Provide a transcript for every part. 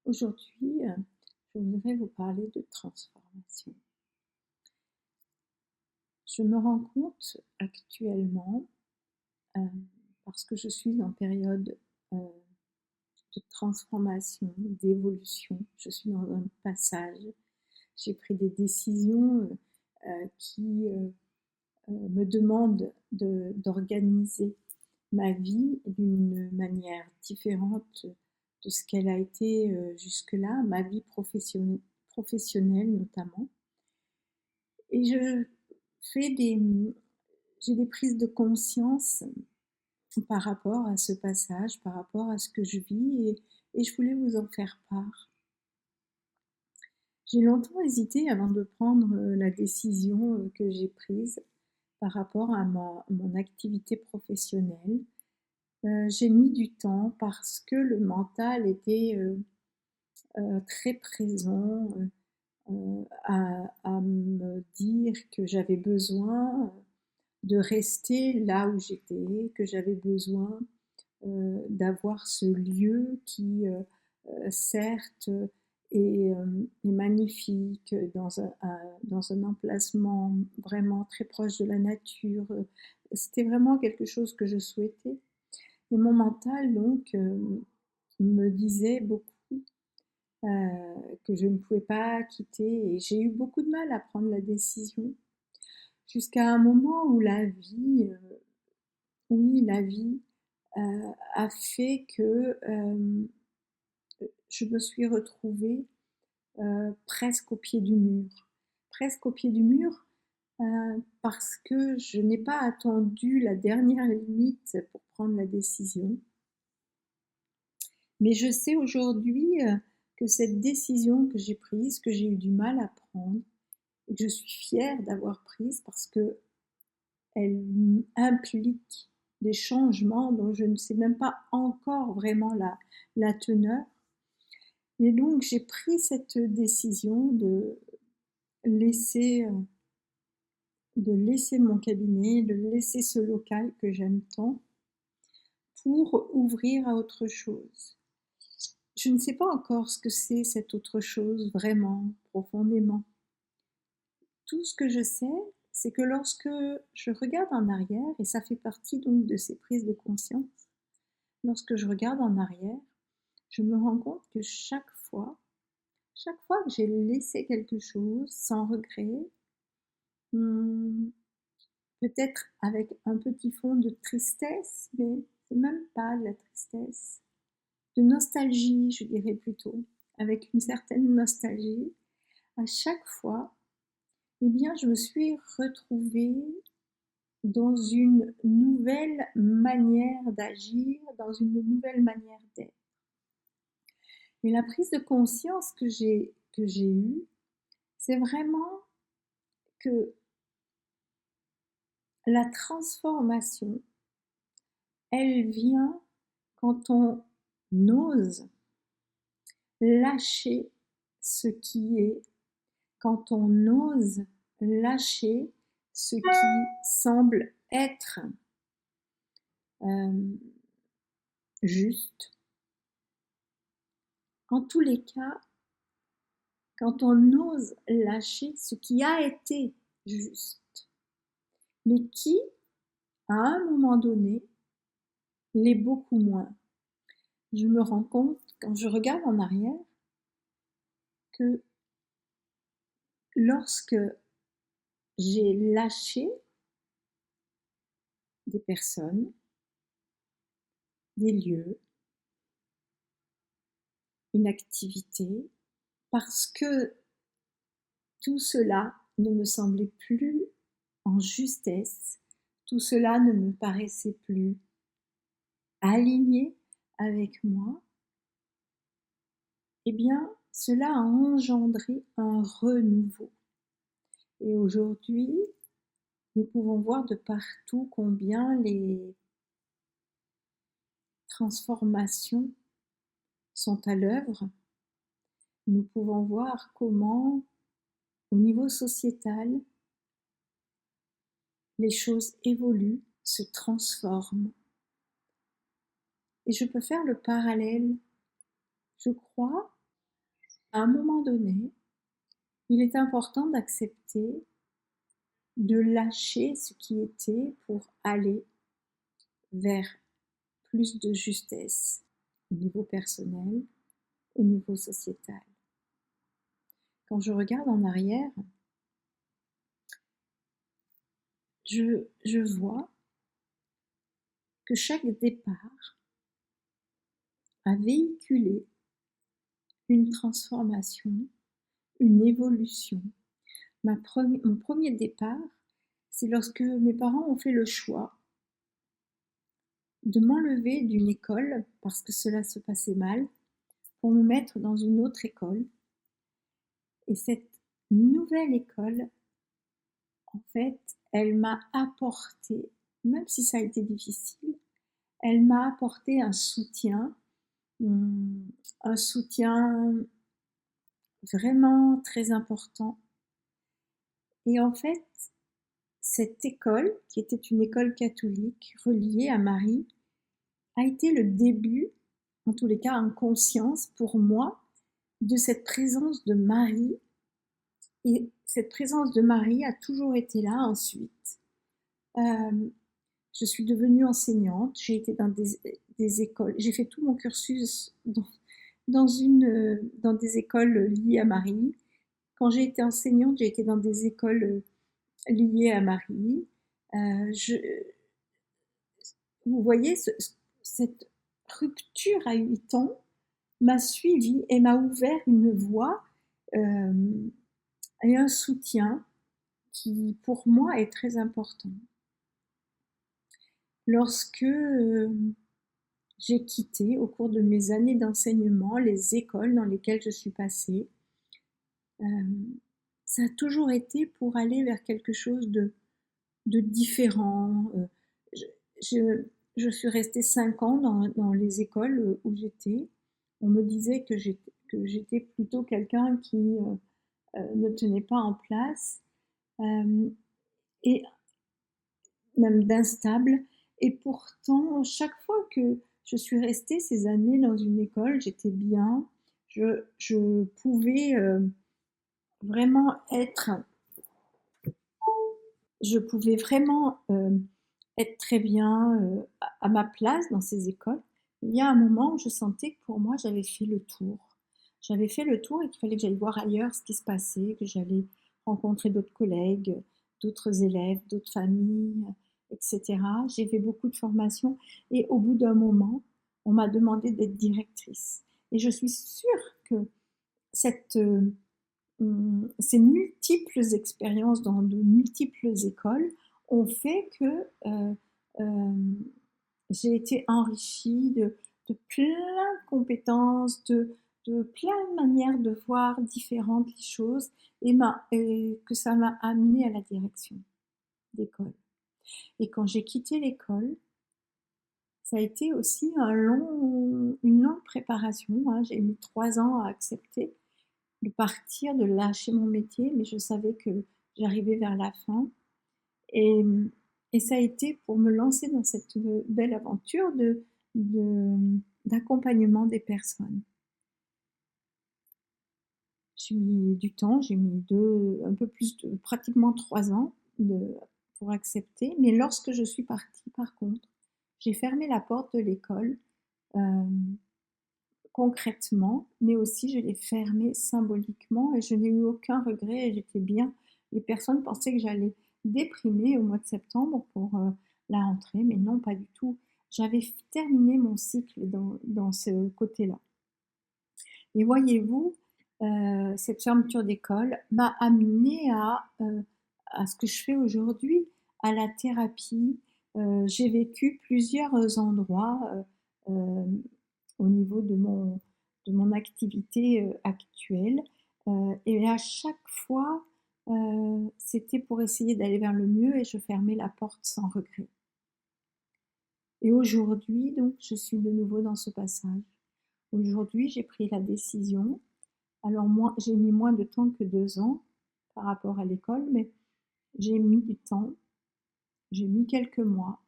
Aujourd'hui, je voudrais vous parler de transformation. Je me rends compte actuellement, heu, parce que je suis en période, de transformation, d'évolution. Je suis dans un passage. J'ai pris des décisions, qui, me demandent d'organiser ma vie d'une manière différente de ce qu'elle a été, jusque-là, ma vie professionnelle notamment. Et fais des, j'ai des prises de conscience par rapport à ce passage, par rapport à ce que je vis, et je voulais vous en faire part. J'ai longtemps hésité avant de prendre la décision que j'ai prise par rapport à mon activité professionnelle. J'ai mis du temps parce que le mental était très présent, à me dire que j'avais besoin de rester là où j'étais, que j'avais besoin d'avoir ce lieu qui, certes, est magnifique, dans un emplacement vraiment très proche de la nature. C'était vraiment quelque chose que je souhaitais. Et mon mental, donc, me disait beaucoup que je ne pouvais pas quitter. Et j'ai eu beaucoup de mal à prendre la décision, jusqu'à un moment où la vie, oui, la vie a fait que je me suis retrouvée presque au pied du mur. Presque au pied du mur, parce que je n'ai pas attendu la dernière limite pour prendre la décision. Mais je sais aujourd'hui que cette décision que j'ai prise, que j'ai eu du mal à prendre, et que je suis fière d'avoir prise parce que elle implique des changements dont je ne sais même pas encore vraiment la teneur. Et donc j'ai pris cette décision laisser, de laisser mon cabinet, de laisser ce local que j'aime tant pour ouvrir à autre chose. Je ne sais pas encore ce que c'est cette autre chose vraiment, profondément. Tout ce que je sais, c'est que lorsque je regarde en arrière, et ça fait partie donc de ces prises de conscience, lorsque je regarde en arrière, je me rends compte que chaque fois que j'ai laissé quelque chose sans regret, hmm, peut-être avec un petit fond de tristesse, mais c'est même pas de la tristesse, de nostalgie, je dirais plutôt, avec une certaine nostalgie, à chaque fois, eh bien, je me suis retrouvée dans une nouvelle manière d'agir, dans une nouvelle manière d'être. Et la prise de conscience que j'ai eue, c'est vraiment que la transformation, elle vient quand on ose lâcher ce qui est, quand on ose lâcher ce qui semble être euh, juste. En tous les cas, quand on ose lâcher ce qui a été juste, mais qui, à un moment donné, l'est beaucoup moins. Je me rends compte, quand je regarde en arrière, que lorsque j'ai lâché des personnes, des lieux, une activité, parce que tout cela ne me semblait plus en justesse, tout cela ne me paraissait plus aligné avec moi, eh bien, cela a engendré un renouveau. Et aujourd'hui, nous pouvons voir de partout combien les transformations sont à l'œuvre. Nous pouvons voir comment, au niveau sociétal, les choses évoluent, se transforment. Et je peux faire le parallèle, je crois, à un moment donné, il est important d'accepter de lâcher ce qui était pour aller vers plus de justesse au niveau personnel, au niveau sociétal. Quand je regarde en arrière, je vois que chaque départ a véhiculé une transformation, une évolution. Mon premier départ, c'est lorsque mes parents ont fait le choix de m'enlever d'une école, parce que cela se passait mal, pour me mettre dans une autre école. Et cette nouvelle école, en fait, elle m'a apporté, même si ça a été difficile, elle m'a apporté un soutien vraiment très important. Et en fait, cette école, qui était une école catholique reliée à Marie, a été le début, en tous les cas en conscience pour moi, de cette présence de Marie. Et cette présence de Marie a toujours été là ensuite. Je suis devenue enseignante, j'ai été dans des écoles, j'ai fait tout mon cursus dans des écoles liées à Marie. Quand j'ai été enseignante, j'ai été dans des écoles liées à Marie. Je, vous voyez, cette rupture à 8 ans m'a suivie et m'a ouvert une voie et un soutien qui, pour moi, est très important. Lorsque j'ai quitté, au cours de mes années d'enseignement, les écoles dans lesquelles je suis passée, ça a toujours été pour aller vers quelque chose de différent. Je suis restée 5 ans dans les écoles où j'étais. On me disait que j'étais plutôt quelqu'un qui ne tenait pas en place, et même d'instable. Et pourtant, chaque fois que je suis restée ces années dans une école, j'étais bien. Je pouvais vraiment être, je pouvais vraiment être très bien à ma place dans ces écoles. Il y a un moment où je sentais que pour moi, j'avais fait le tour. J'avais fait le tour et qu'il fallait que j'aille voir ailleurs ce qui se passait, que j'allais rencontrer d'autres collègues, d'autres élèves, d'autres familles, etc. J'ai fait beaucoup de formations et au bout d'un moment, on m'a demandé d'être directrice. Et je suis sûre que cette, ces multiples expériences dans de multiples écoles ont fait que euh, j'ai été enrichie de plein de compétences, de plein de manières de voir différentes les choses et que ça m'a amenée à la direction d'école. Et quand j'ai quitté l'école, ça a été aussi une longue préparation. Hein. J'ai mis 3 ans à accepter de partir, de lâcher mon métier, mais je savais que j'arrivais vers la fin. Et, et ça a été pour me lancer dans cette belle aventure d'accompagnement des personnes. J'ai mis du temps, j'ai mis un peu plus de pratiquement 3 ans pour accepter. Mais lorsque je suis partie, par contre, j'ai fermé la porte de l'école concrètement, mais aussi je l'ai fermée symboliquement et je n'ai eu aucun regret et j'étais bien. Les personnes pensaient que j'allais déprimer au mois de septembre pour la rentrée, mais non, pas du tout. J'avais terminé mon cycle dans ce côté-là. Et voyez-vous, cette fermeture d'école m'a amenée à ce que je fais aujourd'hui, à la thérapie. J'ai vécu plusieurs endroits au niveau de mon activité actuelle. Et à chaque fois, c'était pour essayer d'aller vers le mieux et je fermais la porte sans regret. Et aujourd'hui, donc, je suis de nouveau dans ce passage. Aujourd'hui, j'ai pris la décision. Alors moi, j'ai mis moins de temps que 2 ans par rapport à l'école, mais j'ai mis du temps. J'ai mis quelques mois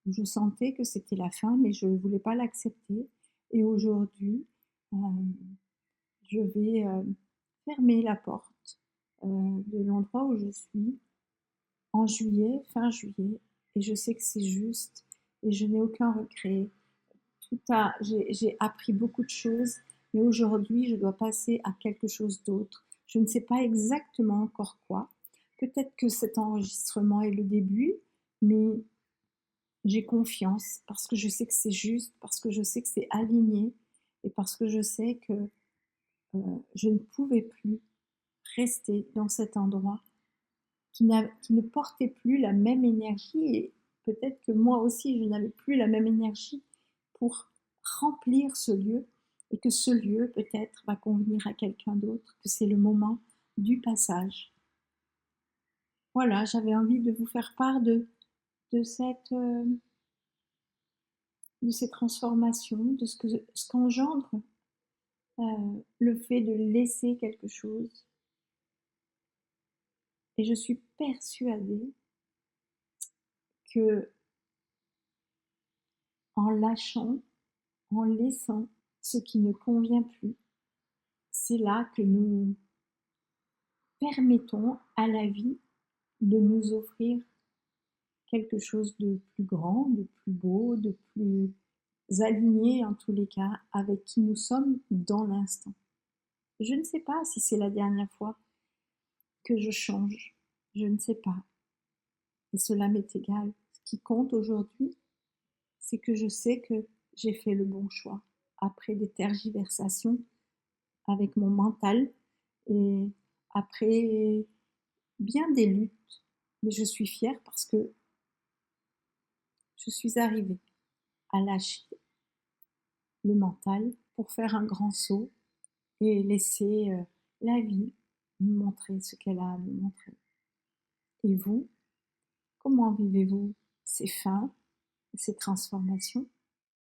où je sentais que c'était la fin, mais je ne voulais pas l'accepter. Et aujourd'hui, je vais fermer la porte de l'endroit où je suis en juillet, fin juillet, et je sais que c'est juste et je n'ai aucun regret. J'ai appris beaucoup de choses, mais aujourd'hui, je dois passer à quelque chose d'autre. Je ne sais pas exactement encore quoi. Peut-être que cet enregistrement est le début, mais j'ai confiance parce que je sais que c'est juste, parce que je sais que c'est aligné et parce que je sais que je ne pouvais plus rester dans cet endroit qui ne portait plus la même énergie et peut-être que moi aussi je n'avais plus la même énergie pour remplir ce lieu et que ce lieu peut-être va convenir à quelqu'un d'autre, que c'est le moment du passage. Voilà, j'avais envie de vous faire part de de ces transformations, de ce qu'engendre le fait de laisser quelque chose. Et je suis persuadée que en lâchant, en laissant ce qui ne convient plus, c'est là que nous permettons à la vie de nous offrir quelque chose de plus grand, de plus beau, de plus aligné en tous les cas avec qui nous sommes dans l'instant. Je ne sais pas si c'est la dernière fois que je change, je ne sais pas. Et cela m'est égal. Ce qui compte aujourd'hui, c'est que je sais que j'ai fait le bon choix après des tergiversations avec mon mental et après bien des luttes. Mais je suis fière parce que je suis arrivée à lâcher le mental pour faire un grand saut et laisser la vie me montrer ce qu'elle a à me montrer. Et vous, comment vivez-vous ces fins, ces transformations ?